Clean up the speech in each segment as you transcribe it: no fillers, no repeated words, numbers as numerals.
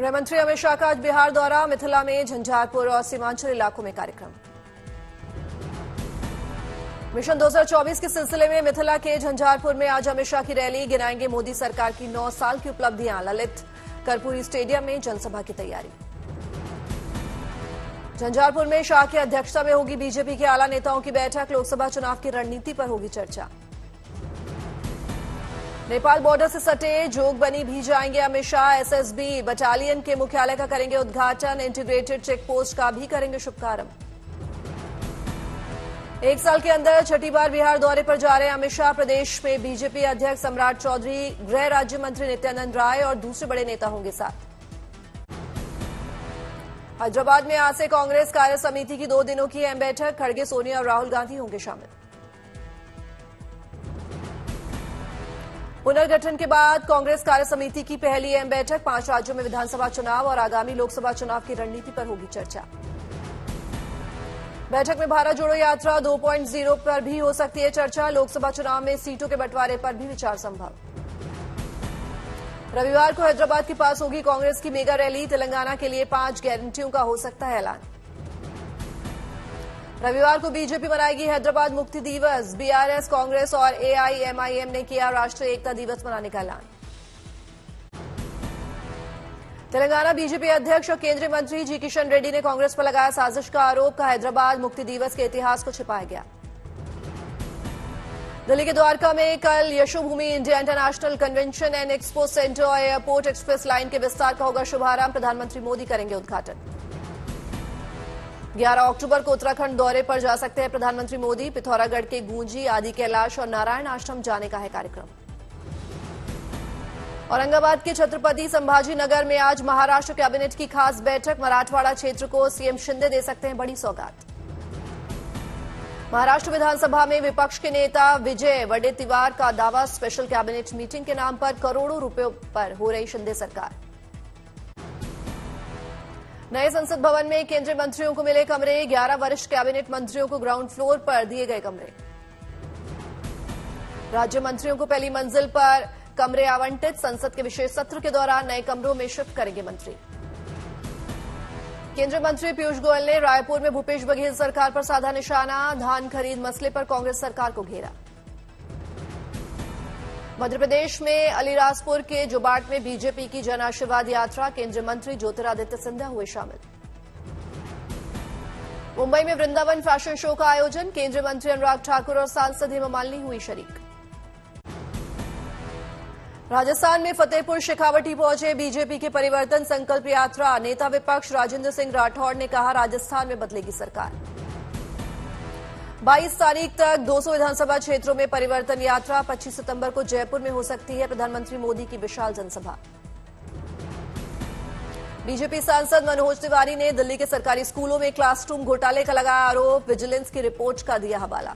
गृहमंत्री अमित शाह का आज बिहार दौरा, मिथिला में झंझारपुर और सीमांचल इलाकों में कार्यक्रम। मिशन 2024 के सिलसिले में मिथिला के झंझारपुर में आज अमित शाह की रैली, गिनाएंगे मोदी सरकार की 9 साल की उपलब्धियां। ललित कर्पूरी स्टेडियम में जनसभा की तैयारी। झंझारपुर में शाह की अध्यक्षता में होगी बीजेपी के आला नेताओं की बैठक, लोकसभा चुनाव की रणनीति पर होगी चर्चा। नेपाल बॉर्डर से सटे जोगबनी भी जाएंगे अमित शाह, एसएसबी बटालियन के मुख्यालय का करेंगे उद्घाटन, इंटीग्रेटेड चेक पोस्ट का भी करेंगे शुभारंभ। 1 साल के अंदर छठी बार बिहार दौरे पर जा रहे अमित शाह, प्रदेश में बीजेपी अध्यक्ष सम्राट चौधरी, गृह राज्य मंत्री नित्यानंद राय और दूसरे बड़े नेता होंगे साथ। हैदराबाद में आज से कांग्रेस कार्य समिति की 2 दिनों की अहम बैठक, खड़गे, सोनिया और राहुल गांधी होंगे शामिल। पुनर्गठन के बाद कांग्रेस कार्य समिति की पहली अहम बैठक, 5 राज्यों में विधानसभा चुनाव और आगामी लोकसभा चुनाव की रणनीति पर होगी चर्चा। बैठक में भारत जोड़ो यात्रा 2.0 पर भी हो सकती है चर्चा, लोकसभा चुनाव में सीटों के बंटवारे पर भी विचार संभव। रविवार को हैदराबाद के पास होगी कांग्रेस की मेगा रैली, तेलंगाना के लिए 5 गारंटियों का हो सकता है ऐलान। रविवार को बीजेपी मनाएगी हैदराबाद मुक्ति दिवस, बीआरएस, कांग्रेस और एआईएमआईएम ने किया राष्ट्रीय एकता दिवस मनाने का ऐलान। तेलंगाना बीजेपी अध्यक्ष और केंद्रीय मंत्री जी किशन रेड्डी ने कांग्रेस पर लगाया साजिश का आरोप, का हैदराबाद मुक्ति दिवस के इतिहास को छिपाया गया। दिल्ली के द्वारका में कल Yashobhoomi India international convention and expo centre और एयरपोर्ट एक्सप्रेस लाइन के विस्तार का होगा शुभारंभ, प्रधानमंत्री मोदी करेंगे उद्घाटन। 11 अक्टूबर को उत्तराखंड दौरे पर जा सकते हैं प्रधानमंत्री मोदी, पिथौरागढ़ के गूंजी, आदि कैलाश और नारायण आश्रम जाने का है कार्यक्रम। औरंगाबाद के छत्रपति संभाजी नगर में आज महाराष्ट्र कैबिनेट की खास बैठक, मराठवाड़ा क्षेत्र को सीएम शिंदे दे सकते हैं बड़ी सौगात। महाराष्ट्र विधानसभा में विपक्ष के नेता विजय वडेट्टीवार का दावा, स्पेशल कैबिनेट मीटिंग के नाम पर करोड़ों रुपयों पर हो रही शिंदे सरकार। नए संसद भवन में केंद्रीय मंत्रियों को मिले कमरे, 11 वरिष्ठ कैबिनेट मंत्रियों को ग्राउंड फ्लोर पर दिए गए कमरे। राज्य मंत्रियों को पहली मंजिल पर कमरे आवंटित, संसद के विशेष सत्र के दौरान नए कमरों में शिफ्ट करेंगे मंत्री। केंद्रीय मंत्री पीयूष गोयल ने रायपुर में भूपेश बघेल सरकार पर साधा निशाना, धान खरीद मसले पर कांग्रेस सरकार को घेरा। मध्य प्रदेश में अलीराजपुर के जोबाट में बीजेपी की जन आशीर्वाद यात्रा, केंद्रीय मंत्री ज्योतिरादित्य सिंधिया हुए शामिल। मुंबई में वृंदावन फैशन शो का आयोजन, केंद्रीय मंत्री अनुराग ठाकुर और सांसद हेमा मालिनी हुई शरीक। राजस्थान में फतेहपुर शेखावटी पहुंचे बीजेपी के परिवर्तन संकल्प यात्रा, नेता विपक्ष राजेंद्र सिंह राठौड़ ने कहा राजस्थान में बदलेगी सरकार। 22 तारीख तक 200 विधानसभा क्षेत्रों में परिवर्तन यात्रा, 25 सितंबर को जयपुर में हो सकती है प्रधानमंत्री मोदी की विशाल जनसभा। बीजेपी सांसद मनोज तिवारी ने दिल्ली के सरकारी स्कूलों में क्लासरूम घोटाले का लगाया आरोप, विजिलेंस की रिपोर्ट का दिया हवाला।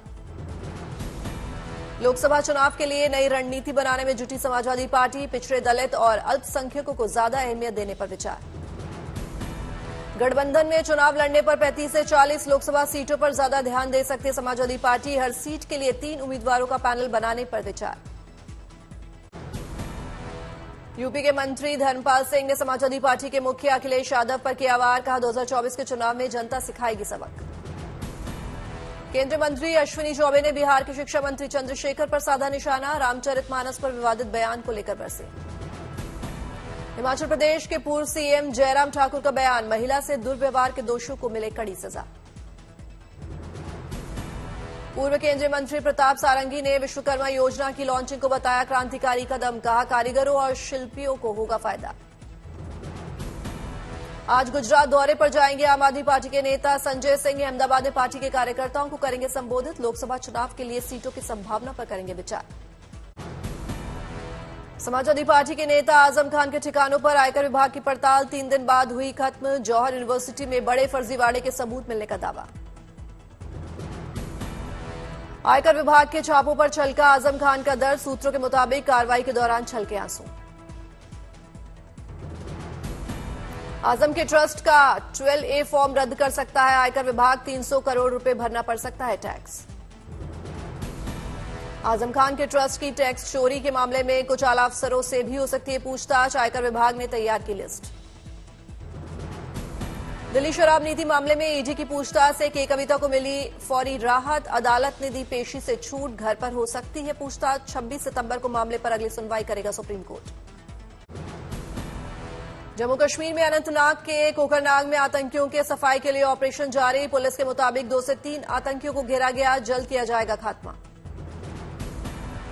लोकसभा चुनाव के लिए नई रणनीति बनाने में जुटी समाजवादी पार्टी, पिछड़े दलित और अल्पसंख्यकों को ज्यादा अहमियत देने पर विचार। गठबंधन में चुनाव लड़ने पर 35 से 40 लोकसभा सीटों पर ज्यादा ध्यान दे सकती है समाजवादी पार्टी, हर सीट के लिए 3 उम्मीदवारों का पैनल बनाने पर विचार। यूपी के मंत्री धर्मपाल सिंह ने समाजवादी पार्टी के मुखिया अखिलेश यादव पर किया वार, कहा 2024 के चुनाव में जनता सिखाएगी सबक। केंद्रीय मंत्री अश्विनी चौबे ने बिहार के शिक्षा मंत्री चंद्रशेखर पर साधा निशाना, रामचरितमानस पर विवादित बयान को लेकर बरसे। हिमाचल प्रदेश के पूर्व सीएम जयराम ठाकुर का बयान, महिला से दुर्व्यवहार के दोषियों को मिले कड़ी सजा। पूर्व केंद्रीय मंत्री प्रताप सारंगी ने विश्वकर्मा योजना की लॉन्चिंग को बताया क्रांतिकारी कदम, कहा कारीगरों और शिल्पियों को होगा फायदा। आज गुजरात दौरे पर जाएंगे आम आदमी पार्टी के नेता संजय सिंह, अहमदाबाद में पार्टी के कार्यकर्ताओं को करेंगे संबोधित, लोकसभा चुनाव के लिए सीटों की संभावना पर करेंगे विचार। समाजवादी पार्टी के नेता आजम खान के ठिकानों पर आयकर विभाग की पड़ताल 3 दिन बाद हुई खत्म, जौहर यूनिवर्सिटी में बड़े फर्जीवाड़े के सबूत मिलने का दावा। आयकर विभाग के छापों पर छलका आजम खान का दर्द, सूत्रों के मुताबिक कार्रवाई के दौरान छलके आंसू। आजम के ट्रस्ट का 12A फॉर्म रद्द कर सकता है आयकर विभाग, 300 करोड़ रुपए भरना पड़ सकता है टैक्स। आजम खान के ट्रस्ट की टैक्स चोरी के मामले में कुछ आला अफसरों से भी हो सकती है पूछताछ, आयकर विभाग ने तैयार की लिस्ट। दिल्ली शराब नीति मामले में ईडी की पूछताछ से के कविता को मिली फौरी राहत। अदालत ने दी पेशी से छूट, घर पर हो सकती है पूछताछ। 26 सितंबर को मामले पर अगली सुनवाई करेगा सुप्रीम कोर्ट। जम्मू कश्मीर में अनंतनाग के कोकरनाग में आतंकियों के सफाई के लिए ऑपरेशन जारी। पुलिस के मुताबिक 2 से 3 आतंकियों को घेरा गया, जल्द किया जाएगा खात्मा।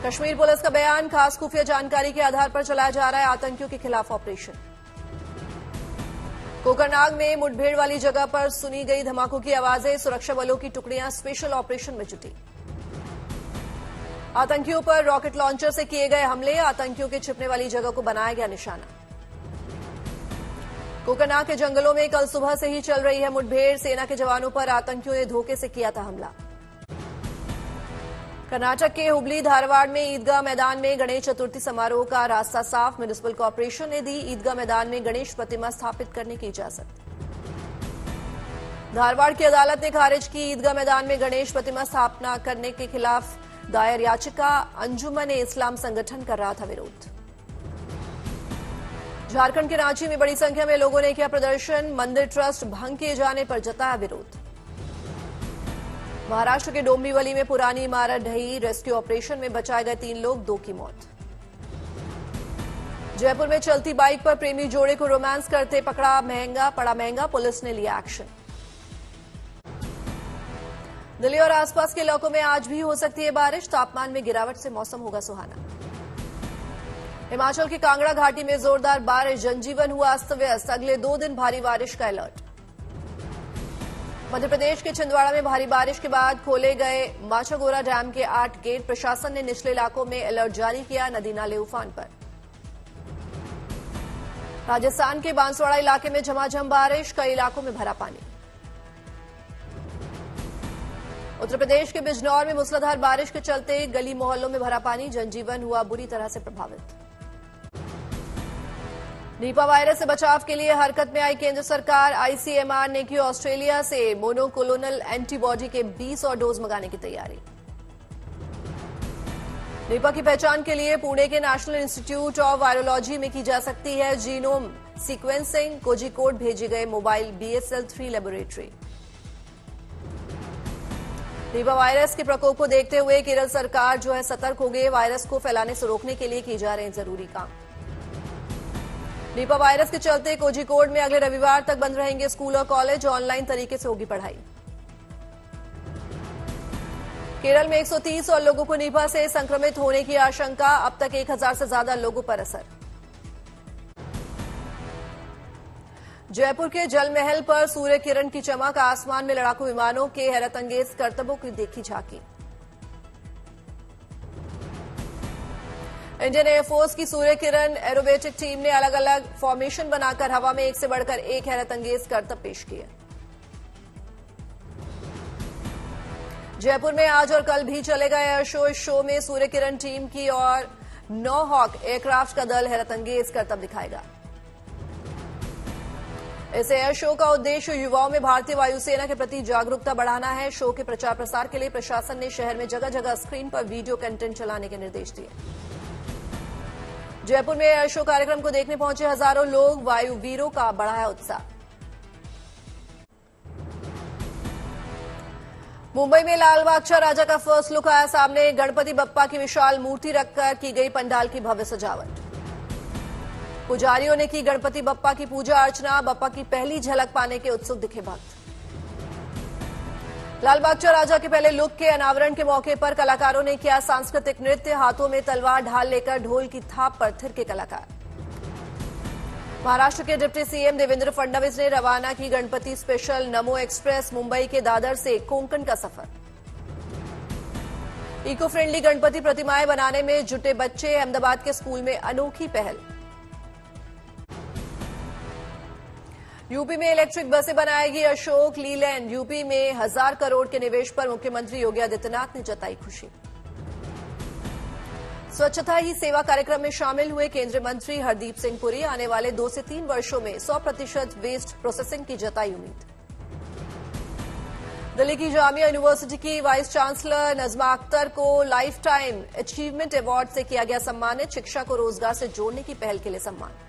कश्मीर पुलिस का बयान, खास खुफिया जानकारी के आधार पर चलाया जा रहा है आतंकियों के खिलाफ ऑपरेशन। कोकरनाग में मुठभेड़ वाली जगह पर सुनी गई धमाकों की आवाजें। सुरक्षा बलों की टुकड़ियां स्पेशल ऑपरेशन में जुटी। आतंकियों पर रॉकेट लॉन्चर से किए गए हमले। आतंकियों के छिपने वाली जगह को बनाया गया निशाना। कोकरनाग के जंगलों में कल सुबह से ही चल रही है मुठभेड़। सेना के जवानों पर आतंकियों ने धोखे से किया था हमला। कर्नाटक के हुबली धारवाड़ में ईदगाह मैदान में गणेश चतुर्थी समारोह का रास्ता साफ। म्युनिसिपल कॉर्पोरेशन ने दी ईदगाह मैदान में गणेश प्रतिमा स्थापित करने की इजाजत। धारवाड़ की अदालत ने खारिज की ईदगाह मैदान में गणेश प्रतिमा स्थापना करने के खिलाफ दायर याचिका। अंजुमन-ए इस्लाम संगठन कर रहा था विरोध। झारखंड के रांची में बड़ी संख्या में लोगों ने किया प्रदर्शन। मंदिर ट्रस्ट भंग किए जाने पर जताया विरोध। महाराष्ट्र के डोंबिवली में पुरानी इमारत ढही। रेस्क्यू ऑपरेशन में बचाए गए 3 लोग, 2 की मौत। जयपुर में चलती बाइक पर प्रेमी जोड़े को रोमांस करते पड़ा महंगा, पुलिस ने लिया एक्शन। दिल्ली और आसपास के इलाकों में आज भी हो सकती है बारिश। तापमान में गिरावट से मौसम होगा सुहाना। हिमाचल की कांगड़ा घाटी में जोरदार बारिश, जनजीवन हुआ अस्त व्यस्त। अगले 2 दिन भारी बारिश का अलर्ट। मध्य प्रदेश के छिंदवाड़ा में भारी बारिश के बाद खोले गए माछागोरा डैम के 8 गेट। प्रशासन ने निचले इलाकों में अलर्ट जारी किया, नदी नाले उफान पर। राजस्थान के बांसवाड़ा इलाके में झमाझम बारिश, कई इलाकों में भरा पानी। उत्तर प्रदेश के बिजनौर में मूसलाधार बारिश के चलते गली मोहल्लों में भरा पानी, जनजीवन हुआ बुरी तरह से प्रभावित। निपा वायरस से बचाव के लिए हरकत में आई केंद्र सरकार। आईसीएमआर ने की ऑस्ट्रेलिया से मोनोक्लोनल एंटीबॉडी के 20 और डोज मंगाने की तैयारी। निपा की पहचान के लिए पुणे के नेशनल इंस्टीट्यूट ऑफ वायरोलॉजी में की जा सकती है जीनोम सीक्वेंसिंग। कोझिकोड भेजी गए mobile BSL-3 laboratory. Nipah virus के प्रकोप को देखते हुए केरल सरकार जो है सतर्क हो गई। वायरस को फैलाने से रोकने के लिए किए जा रहे हैं जरूरी काम। निपा वायरस के चलते कोझिकोड में अगले रविवार तक बंद रहेंगे स्कूल और कॉलेज। ऑनलाइन तरीके से होगी पढ़ाई। केरल में 130 और लोगों को निपा से संक्रमित होने की आशंका। अब तक 1000 से ज्यादा लोगों पर असर। जयपुर के जल महल पर सूर्य किरण की चमक। आसमान में लड़ाकू विमानों के हैरतअंगेज करतबों की देखी झांकी। इंडियन एयरफोर्स की सूर्य किरण एरोबेटिक टीम ने अलग अलग फॉर्मेशन बनाकर हवा में एक से बढ़कर एक हैरतअंगेज करतब पेश किए। जयपुर में आज और कल भी चलेगा एयर शो। इस शो में सूर्य किरण टीम की और 9 हॉक एयरक्राफ्ट का दल हैरतअंगेज करतब दिखाएगा। इस एयर शो का उद्देश्य युवाओं में भारतीय वायुसेना के प्रति जागरूकता बढ़ाना है। शो के प्रचार प्रसार के लिए प्रशासन ने शहर में जगह जगह स्क्रीन पर वीडियो कंटेंट चलाने के निर्देश दिए। जयपुर में एयर शो कार्यक्रम को देखने पहुंचे हजारों लोग। वायुवीरों का बढ़ाया उत्साह। मुंबई में लाल बादशाह राजा का फर्स्ट लुक आया सामने। गणपति बप्पा की विशाल मूर्ति रखकर की गई पंडाल की भव्य सजावट। पुजारियों ने की गणपति बप्पा की पूजा अर्चना। बप्पा की पहली झलक पाने के उत्सुक दिखे भक्त। लाल बादशाह राजा के पहले लुक के अनावरण के मौके पर कलाकारों ने किया सांस्कृतिक नृत्य। हाथों में तलवार ढाल लेकर ढोल की थाप पर थिरके कलाकार। महाराष्ट्र के डिप्टी सीएम देवेंद्र फडणवीस ने रवाना की गणपति स्पेशल नमो एक्सप्रेस। मुंबई के दादर से कोंकण का सफर। इको फ्रेंडली गणपति प्रतिमाएं बनाने में जुटे बच्चे। अहमदाबाद के स्कूल में अनोखी पहल। यूपी में इलेक्ट्रिक बसें बनाएगी अशोक लीलैंड। यूपी में 1000 करोड़ के निवेश पर मुख्यमंत्री योगी आदित्यनाथ ने जताई खुशी। स्वच्छता ही सेवा कार्यक्रम में शामिल हुए केंद्रीय मंत्री हरदीप सिंह पुरी। आने वाले 2 से 3 वर्षों में 100% वेस्ट प्रोसेसिंग की जताई उम्मीद। दिल्ली की जामिया यूनिवर्सिटी की वाइस चांसलर नजमा अख्तर को लाइफ टाइम अचीवमेंट अवार्ड से किया गया सम्मानित। शिक्षा को रोजगार से जोड़ने की पहल के लिए सम्मान।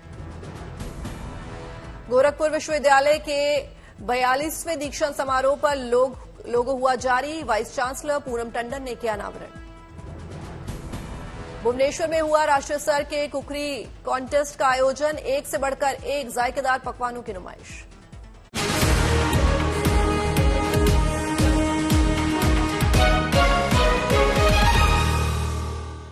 गोरखपुर विश्वविद्यालय के 42वें दीक्षांत समारोह पर लोगो हुआ जारी। वाइस चांसलर पूनम टंडन ने किया अनावरण। भुवनेश्वर में हुआ राष्ट्रीय स्तर के कुकरी कॉन्टेस्ट का आयोजन। एक से बढ़कर एक जायकेदार पकवानों की नुमाइश।